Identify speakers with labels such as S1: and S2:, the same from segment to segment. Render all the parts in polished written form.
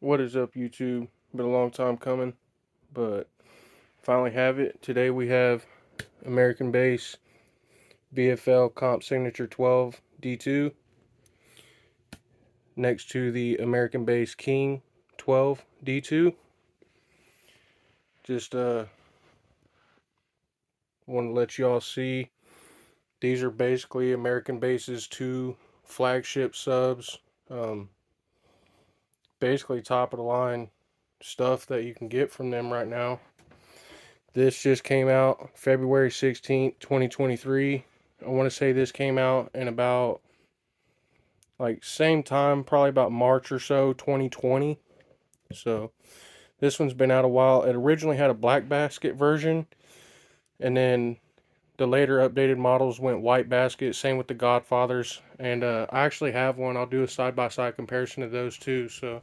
S1: What is up, YouTube? Been a long time coming, but finally have it. Today we have American Base VFL Comp Signature 12 D2 next to the American Base King 12 D2. Just want to let y'all see these are basically American Base's two flagship subs. Um, Basically top of the line stuff that you can get from them right now. This just came out February 16th, 2023. I want to say this came out in about like same time, probably about March or so, 2020. So this one's been out a while. It originally had a black basket version, and then the later updated models went white basket. Same with the Godfathers, and I actually have one. I'll do a side by side comparison of those two. So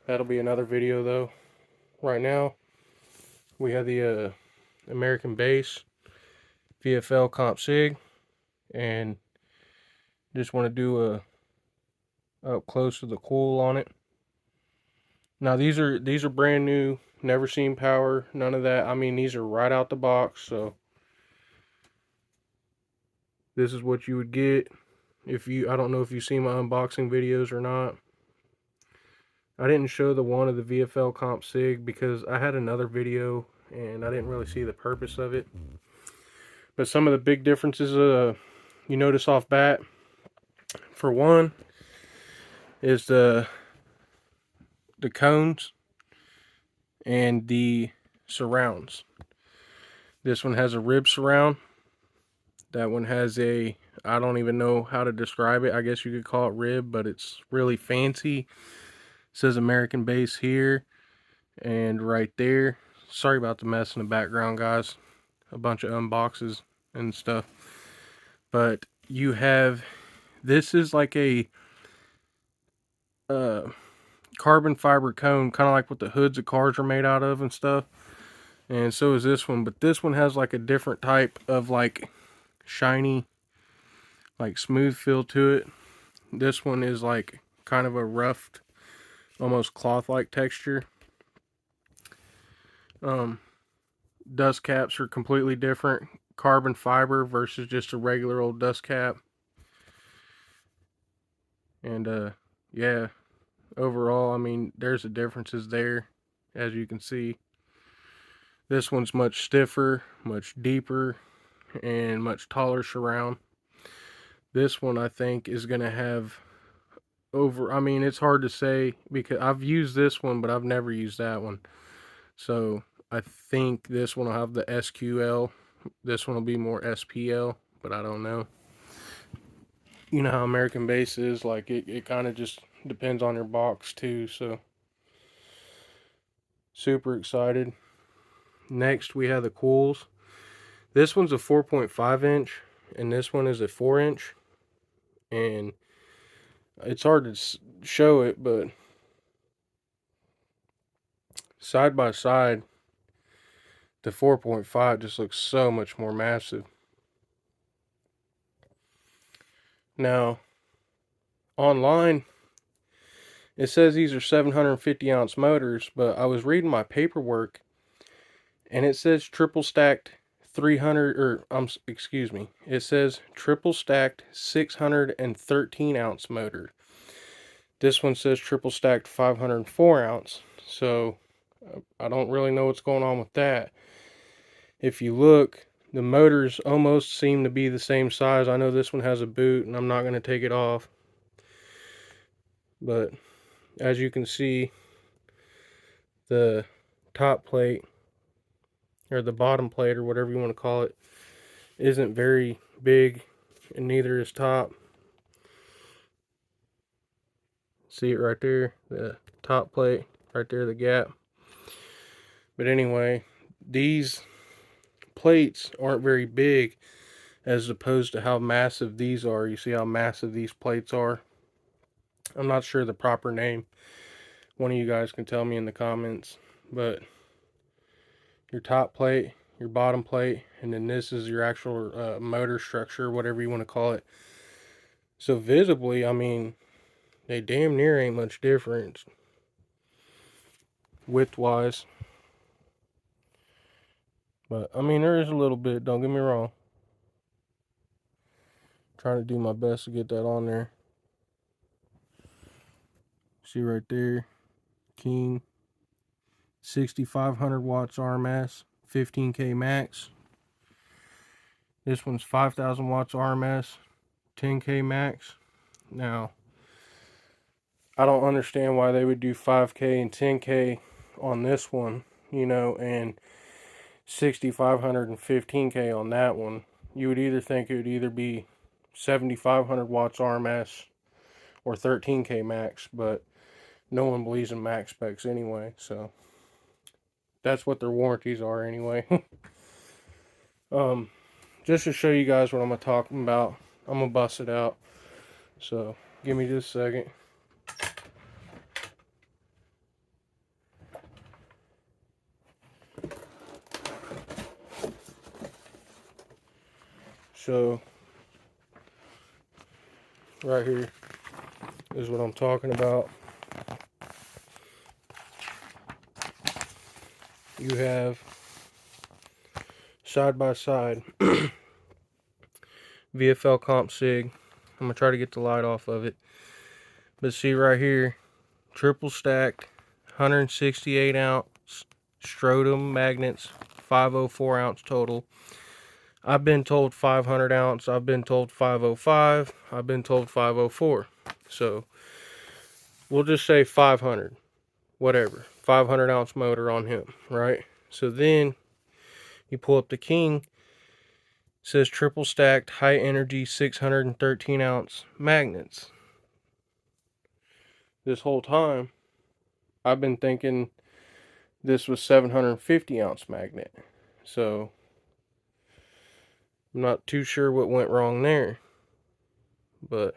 S1: that'll be another video though. Right now we have the American Base VFL Comp Sig, and just want to do a up close to the coil on it. Now these are brand new, never seen power, none of that. I mean, these are right out the box, so this is what you would get if you, I don't know if you've seen my unboxing videos or not. I didn't show the one of the VFL Comp Sig because I had another video and I didn't really see the purpose of it. But some of the big differences you notice off bat, for one, is the cones and the surrounds. This one has a rib surround. That one has a, I don't even know how to describe it. I guess you could call it rib, but it's really fancy. It says American Base here and right there. Sorry about the mess in the background, guys. A bunch of unboxes and stuff. But you have, this is like a carbon fiber cone, kind of like what the hoods of cars are made out of and stuff. And so is this one, but this one has like a different type of like shiny, like smooth feel to it. This one is like kind of a roughed, almost cloth-like texture. Dust caps are completely different. Carbon fiber versus just a regular old dust cap. And yeah, overall, I mean, there's the differences there, as you can see. This one's much stiffer, much deeper, and much taller surround. This one, I think, is going to have over, I mean, it's hard to say because I've used this one, but I've never used that one. So I think this one will have the SQL. This one will be more SPL, but I don't know. You know how American Base is, like it kind of just depends on your box too. So super excited. Next we have the coils. This one's a 4.5 inch and this one is a 4 inch, and it's hard to show it, but side by side the 4.5 just looks so much more massive. Now online it says these are 750 ounce motors, but I was reading my paperwork and it says triple stacked 300, or excuse me, it says triple stacked 613 ounce motor. This one says triple stacked 504 ounce. So I don't really know what's going on with that. If you look, the motors almost seem to be the same size. I know this one has a boot and I'm not going to take it off, but as you can see, the top plate, or the bottom plate, or whatever you want to call it, isn't very big, and neither is top. See it right there, the top plate right there, the gap. But anyway, these plates aren't very big as opposed to how massive these are. You see how massive these plates are? I'm not sure the proper name. One of you guys can tell me in the comments. But your top plate, your bottom plate, and then this is your actual motor structure, whatever you want to call it. So visibly, I mean, they damn near ain't much difference. width-wise. But, I mean, there is a little bit, don't get me wrong. Trying to do my best to get that on there. See right there, King, 6,500 watts RMS, 15K max. This one's 5,000 watts RMS, 10K max. Now, I don't understand why they would do 5K and 10K on this one, and 6,500 and 15K on that one. You would either think it would either be 7,500 watts RMS or 13K max, but no one believes in max specs anyway, so that's what their warranties are anyway. Just to show you guys what I'm talking about, I'm gonna bust it out. So give me just a second. So right here is what I'm talking about. You have side by side VFL Comp Sig. I'm gonna try to get the light off of it. But see right here, triple stacked, 168 ounce Strodom magnets, 504 ounce total. I've been told 500 ounce, I've been told 505, I've been told 504. So we'll just say 500, whatever. 500 ounce motor on him, right? So then you pull up the King, says triple stacked high energy 613 ounce magnets. This whole time I've been thinking this was 750 ounce magnet. So I'm not too sure what went wrong there. But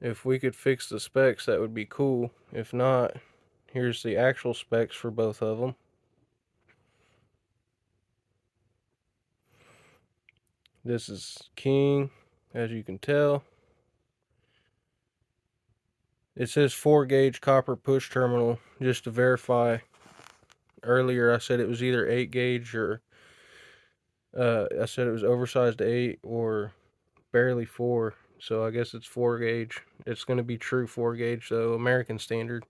S1: if we could fix the specs, that would be cool. If not, here's the actual specs for both of them. This is King, as you can tell. It says 4-gauge copper push terminal, just to verify. Earlier I said it was either 8-gauge or I said it was oversized 8 or barely 4. So I guess it's 4-gauge. It's going to be true 4-gauge though, American standard.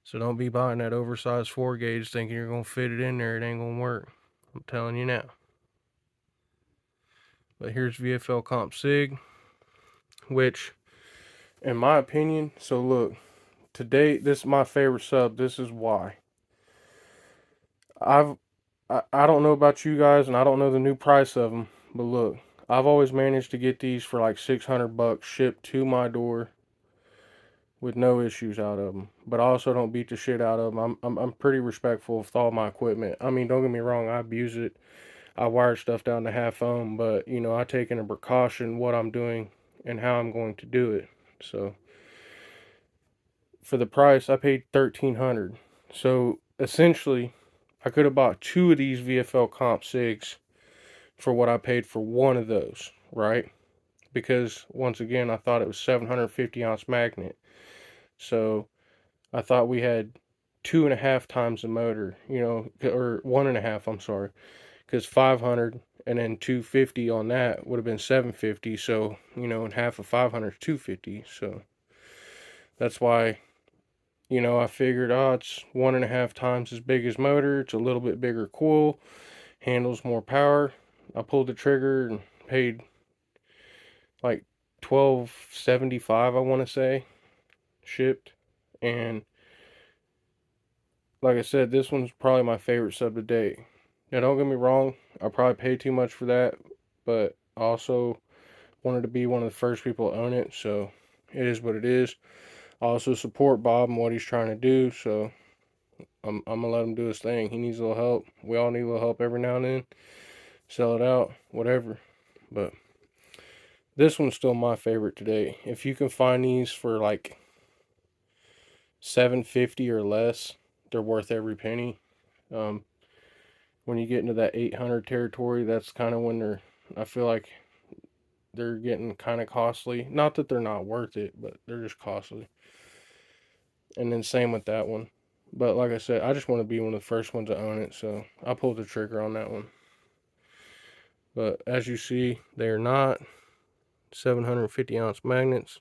S1: So don't be buying that oversized 4-gauge thinking you're going to fit it in there. It ain't going to work. I'm telling you now. But here's VFL Comp Sig, which, in my opinion, so look, today, this is my favorite sub. This is why. I don't know about you guys, and I don't know the new price of them, but look, I've always managed to get these for like $600 shipped to my door with no issues out of them. But I also don't beat the shit out of them. I'm pretty respectful of all my equipment. I mean, don't get me wrong, I abuse it. I wire stuff down to half ohm, but I take into precaution what I'm doing and how I'm going to do it. So for the price, I paid $1,300. So essentially, I could have bought 2 of these VFL Comp Sigs for what I paid for one of those, right? Because once again, I thought it was 750 ounce magnet. So I thought we had 2.5 times the motor, or 1.5, I'm sorry, because 500 and then 250 on that would have been 750. So, and half of 500 is 250. So that's why, I figured, it's 1.5 times as big as motor. It's a little bit bigger coil, handles more power. I pulled the trigger and paid like $12.75, I want to say, shipped. And like I said, this one's probably my favorite sub to date. Now, don't get me wrong, I probably paid too much for that, but I also wanted to be one of the first people to own it, so it is what it is. I also support Bob and what he's trying to do, so I'm gonna let him do his thing. He needs a little help. We all need a little help every now and then. Sell it out, whatever. But this one's still my favorite today. If you can find these for like $750 or less, they're worth every penny. When you get into that 800 territory, that's kind of when I feel like they're getting kind of costly. Not that they're not worth it, but they're just costly. And then same with that one. But like I said, I just want to be one of the first ones to own it, so I pulled the trigger on that one. But as you see, they are not 750 ounce magnets.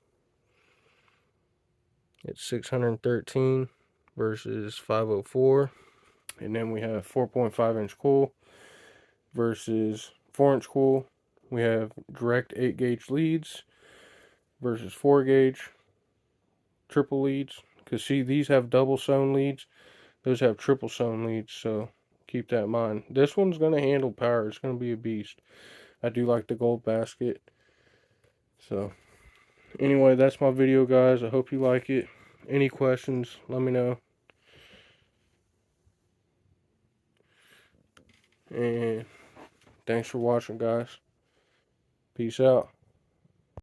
S1: It's 613 versus 504. And then we have 4.5 inch coil versus 4-inch coil. We have direct 8 gauge leads versus 4 gauge triple leads. Because see, these have double sewn leads, those have triple sewn leads, so keep that in mind. This one's going to handle power, it's going to be a beast. I do like the gold basket. So anyway, that's my video, guys. I hope you like it. Any questions, let me know. And thanks for watching, guys. Peace out.